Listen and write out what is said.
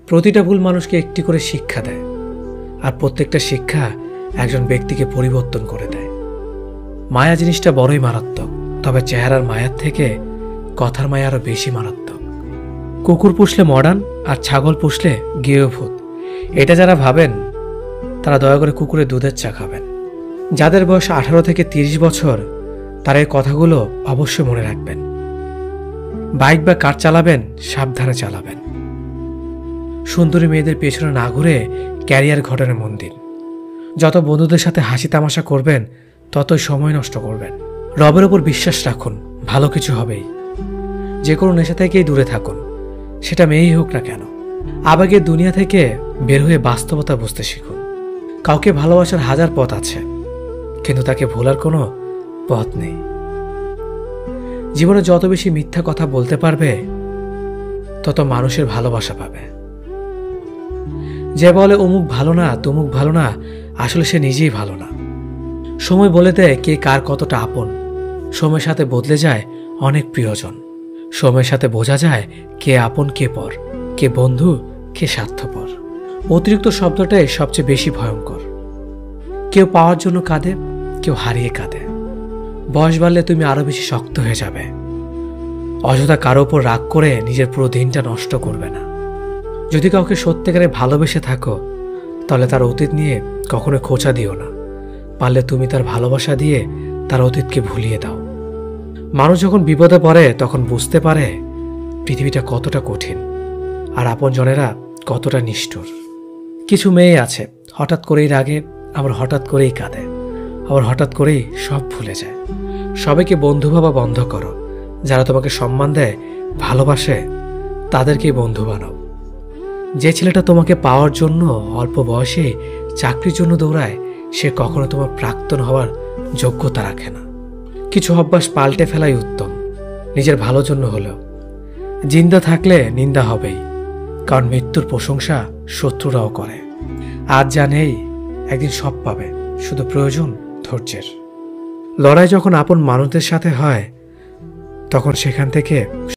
প্রতিটা ভুল মানুষকে একটি করে শিক্ষা দেয়, আর প্রত্যেকটা শিক্ষা একজন ব্যক্তিকে পরিবর্তন করে দেয়। মায়া জিনিসটা বড়ই মারাত্মক, তবে চেহারার মায়ার থেকে কথার মায়া আরো বেশি মারাত্মক। কুকুর পুষলে মডার্ন, আর ছাগল পুষলে গৃহভূত, এটা যারা ভাবেন তারা দয়া করে কুকুরের দুধের চা খাবেন। যাদের বয়স 18 থেকে 30 বছর তারা এই কথাগুলো অবশ্যই মনে রাখবেন। বাইক বা কার চালাবেন সাবধানে চালাবেন। সুন্দরী মেয়েদের পেছনে না ঘুরে ক্যারিয়ার ঘটনে মন দিন। যত বন্ধুদের সাথে হাসি তামাশা করবেন ততই সময় নষ্ট করবেন। রবের ওপর বিশ্বাস রাখুন, ভালো কিছু হবেই। যে কোনো নেশা থেকেই দূরে থাকুন, সেটা মেয়েই হোক না কেন। আবেগের দুনিয়া থেকে বের হয়ে বাস্তবতা বুঝতে শিখুন। কাউকে ভালোবাসার হাজার পথ আছে, কিন্তু তাকে ভোলার কোনো পথ নেই। জীবনে যত বেশি মিথ্যা কথা বলতে পারবে তত মানুষের ভালোবাসা পাবে। যে বলে অমুক ভালো না তমুক ভালো না, আসলে সে নিজেই ভালো না। সময় বলে দেয় কে কার কতটা আপন। সময়ের সাথে বদলে যায় অনেক প্রিয়জন। সময়ের সাথে বোঝা যায় কে আপন কে পর, কে বন্ধু কে স্বার্থপর। অতিরিক্ত শব্দটাই সবচেয়ে বেশি ভয়ঙ্কর। কেউ পাওয়ার জন্য কাঁদে, কেউ হারিয়ে কাঁদে। বয়স বাড়লে তুমি আরো বেশি শক্ত হয়ে যাবে। অযথা কারো উপর রাগ করে নিজের পুরো দিনটা নষ্ট করবে না। যদি কাউকে সত্যিকারে ভালোবেসে থাকো তাহলে তার অতীত নিয়ে কখনো খোঁচা দিও না। পারলে তুমি তার ভালোবাসা দিয়ে তার অতীতকে ভুলিয়ে দাও। মানুষ যখন বিপদে পড়ে তখন বুঝতে পারে পৃথিবীটা কতটা কঠিন, আর আপনজনেরা কতটা নিষ্ঠুর। কিছু মেয়ে আছে হঠাৎ করেই রাগে, আবার হঠাৎ করেই কাঁদে, আবার হঠাৎ করেই সব ভুলে যায়। সবাইকে বন্ধু ভাবা বন্ধ করো। যারা তোমাকে সম্মান দেয়, ভালোবাসে, তাদেরকেই বন্ধু বানাও। যে ছেলেটা তোমাকে পাওয়ার জন্য অল্প বয়সে চাকরির জন্য দৌড়ায়, সে কখনো তোমার প্রাক্তন হওয়ার যোগ্যতা রাখে না। কিছু অভ্যাস পাল্টে ফেলাই উত্তম, নিজের ভালোর জন্য হলেও। জিন্দা থাকলে নিন্দা হবেই, কারণ মৃত্যুর প্রশংসা শত্রুরাও করে। আজ যা নেই একদিন সব পাবে, শুধু প্রয়োজন ধৈর্যের। লড়াই যখন আপন মানুষদের সাথে হয় তখন সেখান থেকে